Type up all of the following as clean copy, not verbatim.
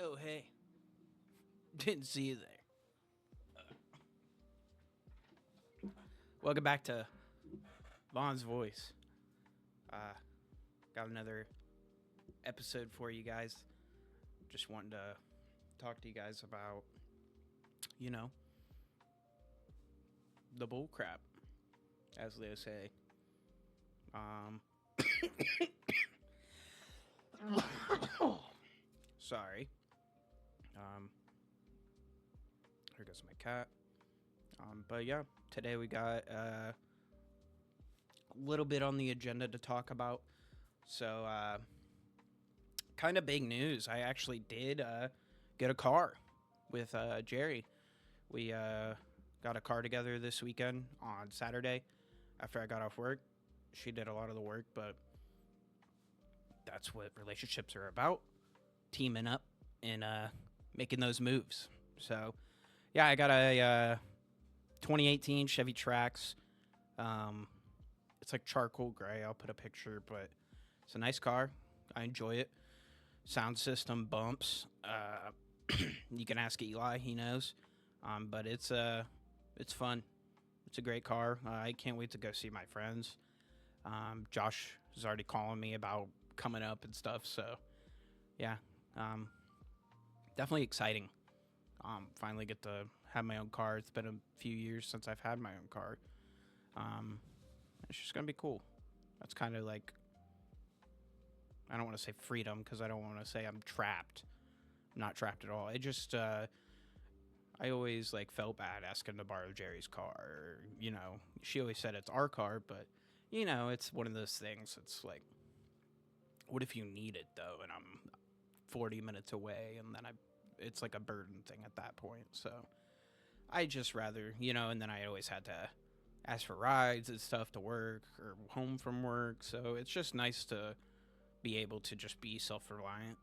Oh, hey. Didn't see you there. Welcome back to Vaughn's Voice. Uh, got another episode for you guys. Just wanting to talk to you guys about, you know, the bull crap, as they say. Um, sorry. Here goes my cat. But yeah, today we got a little bit on the agenda to talk about. So, kind of big news. I actually did get a car with Jerry. We got a car together this weekend on Saturday after I got off work. She did a lot of the work, but that's what relationships are about, teaming up and making those moves. So, yeah, I got a 2018 Chevy Trax. It's like charcoal gray. I'll put a picture, but it's a nice car. I enjoy it. Sound system bumps. You can ask Eli; he knows. But it's fun. It's a great car. I can't wait to go see my friends. Josh is already calling me about coming up and stuff. So, yeah, definitely exciting. Finally get to have my own car. It's been a few years since I've had my own car. It's just gonna be cool. That's kind of like, I don't want to say freedom because I don't want to say I'm trapped. I'm not trapped at all. It just I always like felt bad asking to borrow Jerry's car. Or, she always said it's our car, but it's one of those things. It's like, what if you need it though, and I'm 40 minutes away, and then it's like a burden thing at that point. So I just rather, and then I always had to ask for rides and stuff to work or home from work. So it's just nice to be able to just be self-reliant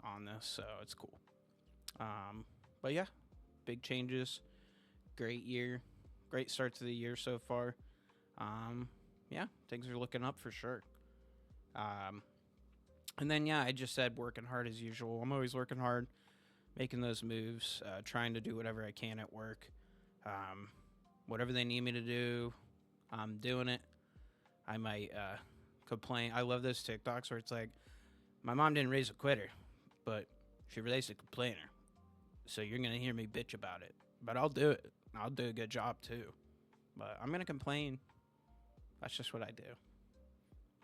on this. So it's cool. But yeah, big changes. Great year. Great start to the year so far. Yeah, things are looking up for sure. And then, yeah, I just said working hard as usual. I'm always working hard, making those moves, trying to do whatever I can at work. Whatever they need me to do, I'm doing it. I might complain. I love those TikToks where it's like, my mom didn't raise a quitter, but she raised a complainer. So you're going to hear me bitch about it. But I'll do it. I'll do a good job too. But I'm going to complain. That's just what I do.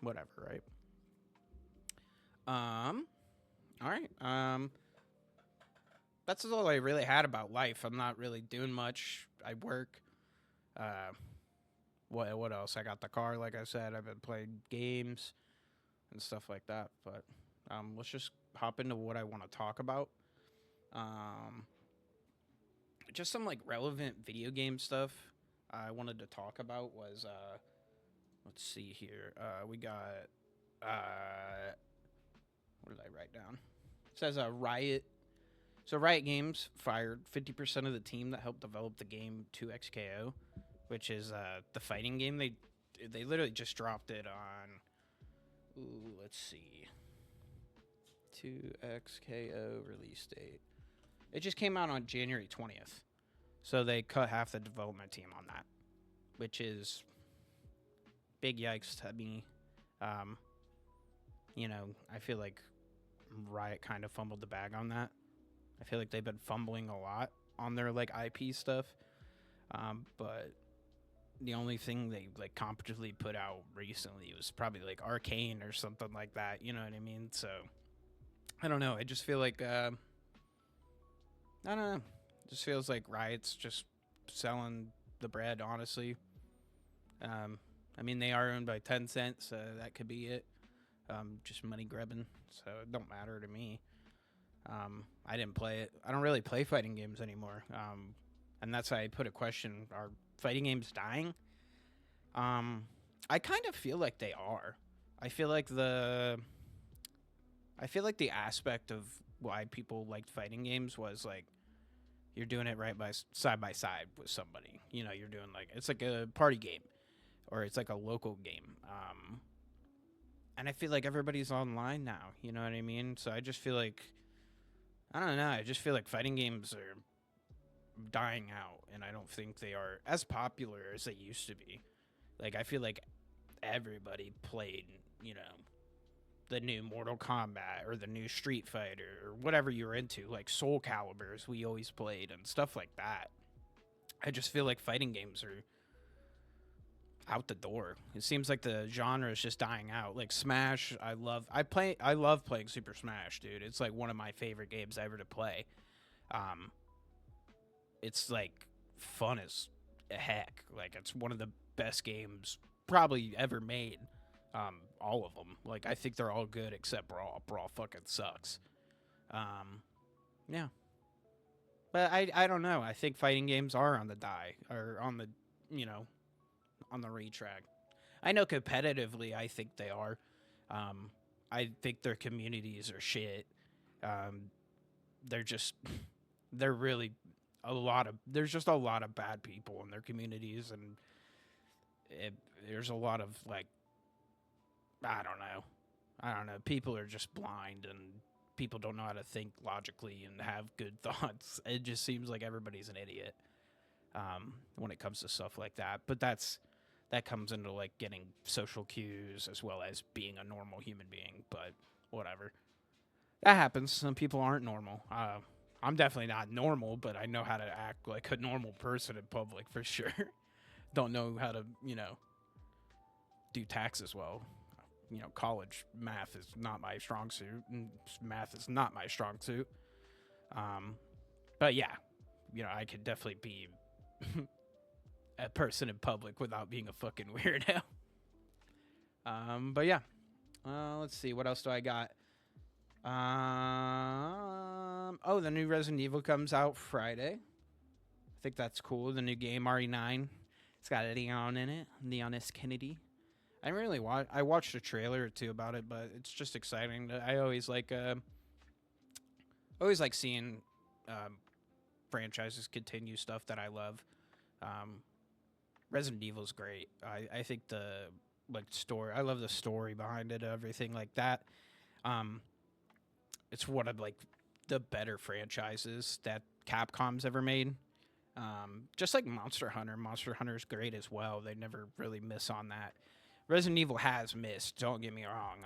Whatever, right? All right. That's all I really had about life. I'm not really doing much. I work. What else? I got the car, like I said. I've been playing games and stuff like that. But let's just hop into what I want to talk about. Just some like relevant video game stuff I wanted to talk about was let's see here. We got what did I write down? It says Riot. So Riot Games fired 50% of the team that helped develop the game 2XKO, which is the fighting game. They literally just dropped it on. Let's see. 2XKO release date. It just came out on January 20th. So they cut half the development team on that, which is big yikes to me. I feel like Riot kind of fumbled the bag on that. I feel like they've been fumbling a lot on their like IP stuff. But the only thing they like competitively put out recently was probably like Arcane or something like that. You know what I mean? So I don't know. I just feel like I don't know. It just feels like Riot's just selling the bread, honestly. I mean, they are owned by Tencent, so that could be it. Just money grubbing, so it don't matter to me. I didn't play it. I don't really play fighting games anymore. And that's why I put a question: are fighting games dying? I kind of feel like they are. I feel like the aspect of why people liked fighting games was like you're doing it right by side with somebody. You're doing like it's like a party game, or it's like a local game. And I feel like everybody's online now. You know what I mean? So I just feel like I don't know. I just feel like fighting games are dying out, and I don't think they are as popular as they used to be. Like, I feel like everybody played, you know, the new Mortal Kombat or the new Street Fighter or whatever you were into, like Soul Calibers we always played and stuff like that. I just feel like fighting games are out the door. It seems like the genre is just dying out. Like Smash, I love playing Super Smash, dude. It's like one of my favorite games ever to play. Um it's like fun as heck. Like it's one of the best games probably ever made. All of them. Like I think they're all good except Brawl. Brawl fucking sucks. Um, yeah, but I don't know. I think fighting games are on the die or on the you know on the retrack. I know competitively, I think they are. I think their communities are shit. Um, they're just they're really a lot of there's just a lot of bad people in their communities and it, there's a lot of like I don't know. I don't know. People are just blind and people don't know how to think logically and have good thoughts. It just seems like everybody's an idiot when it comes to stuff like that. But that comes into like getting social cues as well as being a normal human being. But whatever. That happens. Some people aren't normal. I'm definitely not normal, but I know how to act like a normal person in public for sure. Don't know how to, do taxes well. College math is not my strong suit, and math is not my strong suit. But yeah, I could definitely be a person in public without being a fucking weirdo. But yeah, let's see, what else do I got? Oh, the new Resident Evil comes out Friday. I think that's cool. The new game RE9. It's got Leon in it, Leon S. Kennedy. I didn't really watch. I watched a trailer or two about it, but it's just exciting. I always like seeing franchises continue stuff that I love. Resident Evil is great. I think the story. I love the story behind it, everything like that. It's one of the better franchises that Capcom's ever made. Just like Monster Hunter. Monster Hunter is great as well. They never really miss on that. Resident Evil has missed. Don't get me wrong.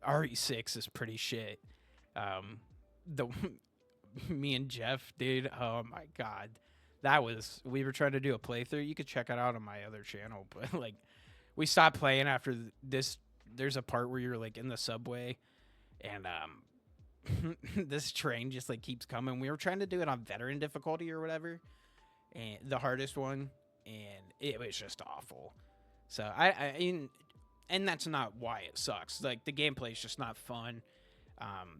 RE6 is pretty shit. The me and Jeff, dude. Oh my god, we were trying to do a playthrough. You could check it out on my other channel, but we stopped playing after this. There's a part where you're in the subway, and this train just keeps coming. We were trying to do it on veteran difficulty or whatever, and the hardest one, and it was just awful. So and that's not why it sucks. The gameplay is just not fun.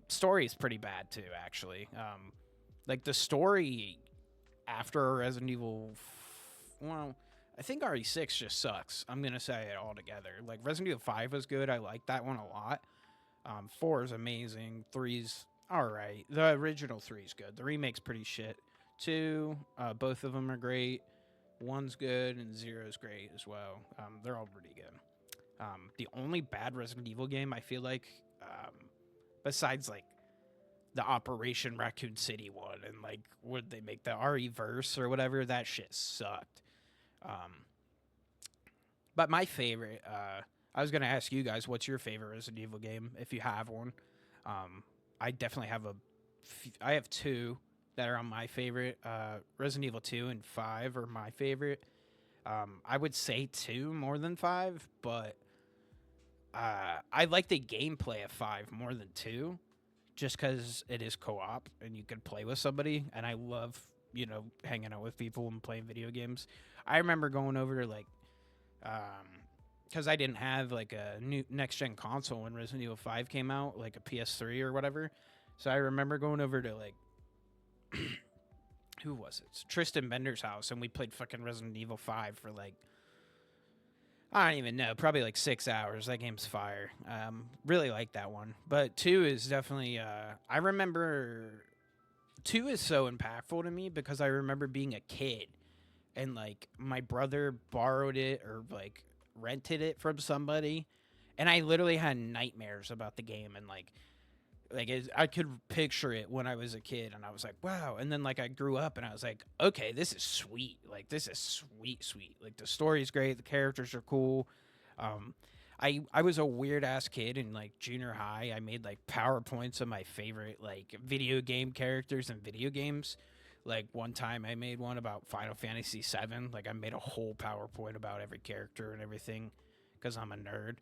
Story is pretty bad too, actually. The story after Resident Evil, well, I think RE6 just sucks. I'm gonna say it all together. Resident Evil 5 was good. I like that one a lot. 4 is amazing. 3's all right. The original 3's good. The remake's pretty shit. 2, both of them are great. 1's good and 0's great as well. They're all pretty good. The only bad Resident Evil game I feel besides the Operation Raccoon City one and would they make the RE-verse or whatever, that shit sucked. But my favorite, I was gonna ask you guys, what's your favorite Resident Evil game if you have one? I definitely have I have 2 that are on my favorite. Resident Evil 2 and 5 are my favorite. I would say 2 more than 5, but I like the gameplay of 5 more than 2, just because it is co-op and you can play with somebody, and I love, hanging out with people and playing video games. I remember going over to because I didn't have a new next-gen console when Resident Evil 5 came out, a PS3 or whatever. So I remember going over to who was it? Tristan Bender's house, and we played fucking Resident Evil 5 for I don't even know, probably 6 hours. That game's fire. Really like that one. But 2 is definitely I remember 2 is so impactful to me because I remember being a kid and my brother borrowed it or rented it from somebody, and I literally had nightmares about the game and Like I could picture it when I was a kid, and I was like, wow. And then like I grew up, and I was like, okay, this is sweet. Like this is sweet, sweet. Like the story's great, the characters are cool. Um, I was a weird ass kid in like junior high. I made like PowerPoints of my favorite like video game characters and video games. Like one time I made one about Final Fantasy VII. Like I made a whole PowerPoint about every character and everything because I'm a nerd.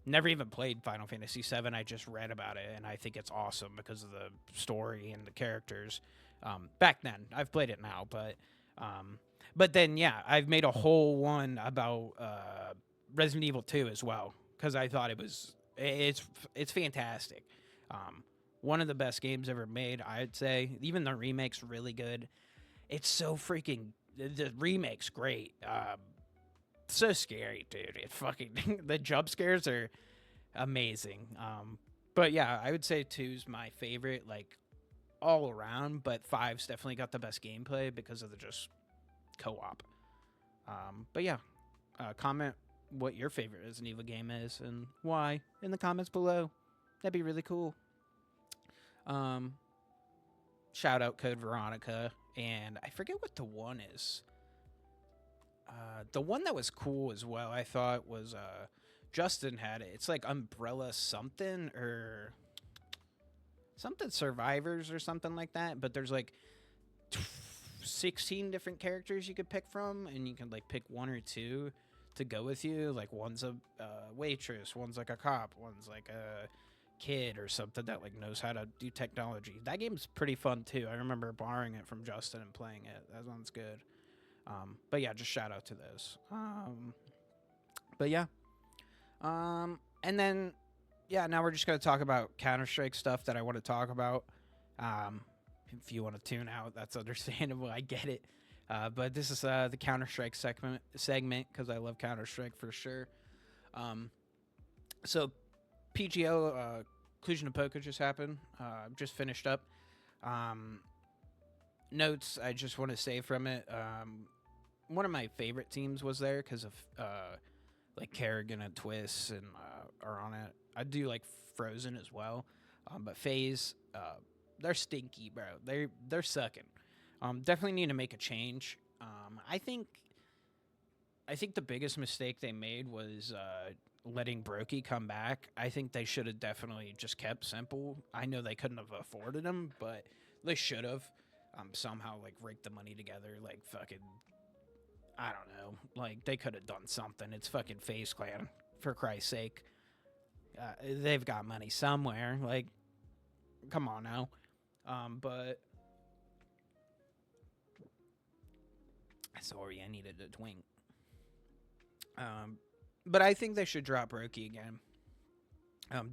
Never even played Final Fantasy VII. I just read about it, and I think it's awesome because of the story and the characters. Back then, I've played it now, but then yeah, I've made a whole one about Resident Evil 2 as well because I thought it's fantastic. Um, One of the best games ever made, I'd say. Even the remake's really good. It's so freaking the remake's great. So scary, dude. It fucking the jump scares are amazing. But yeah, I would say two's my favorite, like all around. But five's definitely got the best gameplay because of the just co-op. But yeah, comment what your favorite Resident Evil game is and why in the comments below. That'd be really cool. Shout out Code Veronica, and I forget what the one is. The one that was cool as well, I thought, was Justin had it. It's like Umbrella something or something Survivors or something like that. But there's like 16 different characters you could pick from, and you can like pick one or two to go with you. Like one's a waitress, one's like a cop, one's like a kid or something that like knows how to do technology. That game's pretty fun too. I remember borrowing it from Justin and playing it. That one's good. But yeah, just shout out to those. But yeah. And then, yeah, now we're just going to talk about Counter-Strike stuff that I want to talk about. If you want to tune out, that's understandable. I get it. But this is the Counter-Strike segment because I love Counter-Strike for sure. So PGO, Cluj-Napoca just happened. Just finished up. Notes I just want to say from it. One of my favorite teams was there because of like Kerrigan and Twist and are on it. I do like Frozen as well, but FaZe, they're stinky, bro. They're sucking. Definitely need to make a change. I think the biggest mistake they made was letting Brokey come back. I think they should have definitely just kept Simple. I know they couldn't have afforded him, but they should have. Somehow like rake the money together, like fucking, I don't know, like they could have done something. It's fucking FaZe Clan, for Christ's sake. They've got money somewhere. Like, come on now. But sorry, I needed a twink. But I think they should drop Roki again.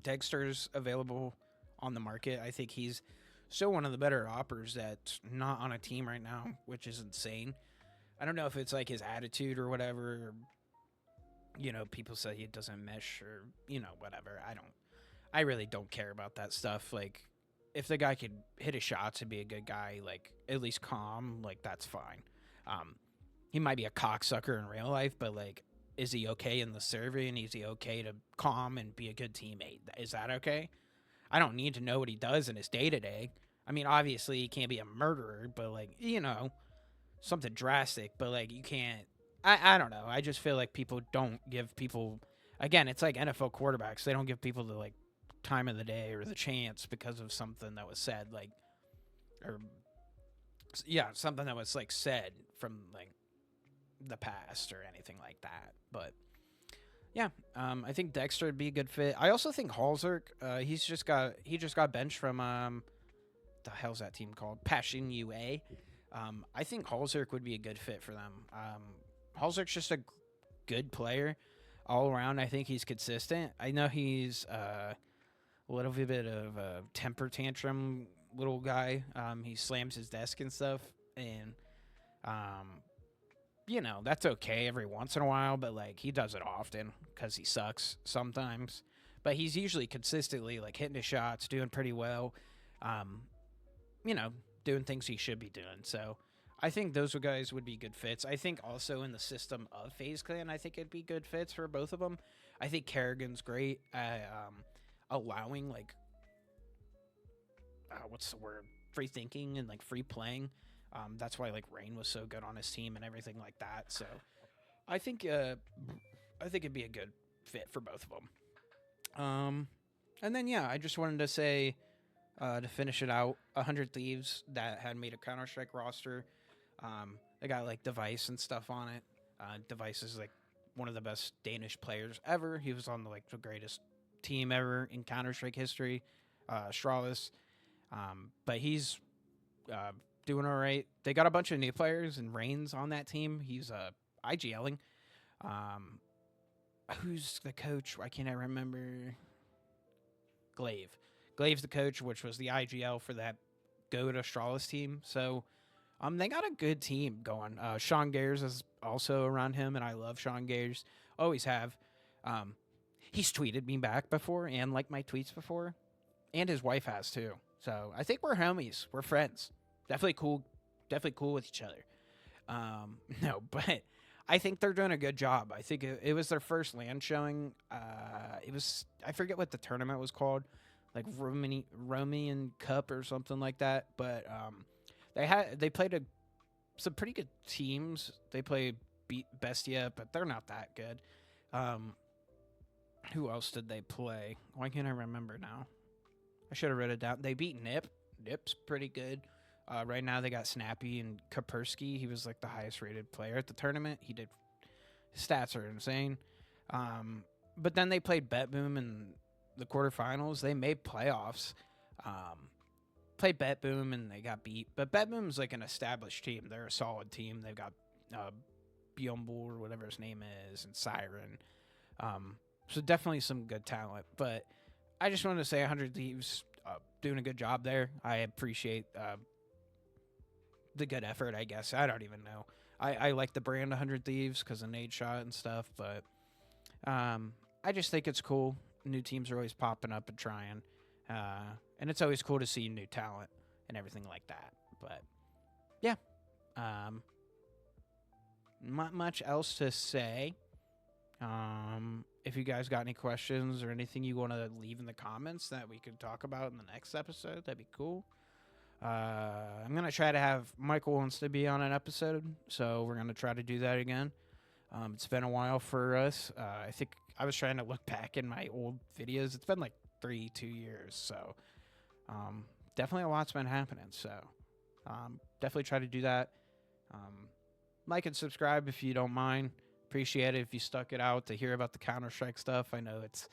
Dexter's available on the market. I think he's still one of the better oppers that's not on a team right now, which is insane. I don't know if it's like his attitude or whatever. Or, you know, people say he doesn't mesh or, you know, whatever. I really don't care about that stuff. Like, if the guy could hit his shots and be a good guy, like, at least calm, like, that's fine. He might be a cocksucker in real life, but, like, is he okay in the survey and is he okay to calm and be a good teammate? Is that okay? I don't need to know what he does in his day-to-day. I mean, obviously, he can't be a murderer, but, like, you know, something drastic. But, like, you can't... I don't know. I just feel like people don't give people... Again, it's like NFL quarterbacks. They don't give people the, like, time of the day or the chance because of something that was said, like... Or, yeah, something that was, like, said from, like, the past or anything like that. But... yeah, I think Dexter would be a good fit. I also think Halzerk, he just got benched from the hell's that team called? Passion UA. I think Halzerk would be a good fit for them. Halzerk's just a good player all around. I think he's consistent. I know he's a little bit of a temper tantrum little guy. He slams his desk and stuff, and you know, that's okay every once in a while, but, like, he does it often because he sucks sometimes. But he's usually consistently, like, hitting his shots, doing pretty well, you know, doing things he should be doing. So I think those guys would be good fits. I think also in the system of FaZe Clan, I think it'd be good fits for both of them. I think Kerrigan's great at allowing, like, what's the word, free thinking and like free playing. That's why like Rain was so good on his team and everything like that. So I think I think it'd be a good fit for both of them. And then yeah, I just wanted to say to finish it out, 100 Thieves that had made a Counter Strike roster. They got like Device and stuff on it. Device is like one of the best Danish players ever. He was on the greatest team ever in Counter Strike history, Stralis. But he's doing all right. They got a bunch of new players, and Reigns on that team. He's IGLing. Who's the coach? Why can't I remember? Glaive. Glaive's the coach, which was the IGL for that Go to Stralis team. So they got a good team going. Sean Gayers is also around him, and I love Sean Gayers. Always have. He's tweeted me back before and liked my tweets before, and his wife has too. So I think we're homies. We're friends. Definitely cool. Definitely cool with each other. No, but I think they're doing a good job. I think it was their first land showing. It was, I forget what the tournament was called, like Romanian Cup or something like that. But they played some pretty good teams. They played Bestia, but they're not that good. Who else did they play? Why can't I remember now? I should have written it down. They beat Nip. Nip's pretty good. Right now they got Snappy and Kaspersky. He was like the highest rated player at the tournament. His stats are insane. But then they played BetBoom in the quarterfinals. They made playoffs. Played BetBoom and they got beat. But BetBoom's like an established team. They're a solid team. They've got Bjomble or whatever his name is and Siren. So definitely some good talent. But I just wanted to say 100 Thieves doing a good job there. I appreciate the good effort, I guess. I don't even know. I like the brand 100 Thieves because of Nade Shot and stuff, but I just think it's cool. New teams are always popping up and trying. And it's always cool to see new talent and everything like that. But, yeah. Not much else to say. If you guys got any questions or anything you want to leave in the comments that we could talk about in the next episode, that'd be cool. I'm going to try to have Michael wants to be on an episode, so we're going to try to do that again. It's been a while for us. I think I was trying to look back in my old videos. It's been like 2 years, so definitely a lot's been happening. So definitely try to do that. Like and subscribe if you don't mind. Appreciate it if you stuck it out to hear about the Counter-Strike stuff. I know it's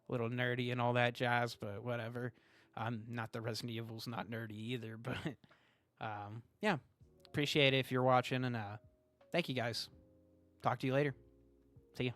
a little nerdy and all that jazz, but whatever. I'm not the Resident Evil's not nerdy either, but yeah, appreciate it if you're watching, and thank you guys. Talk to you later. See ya.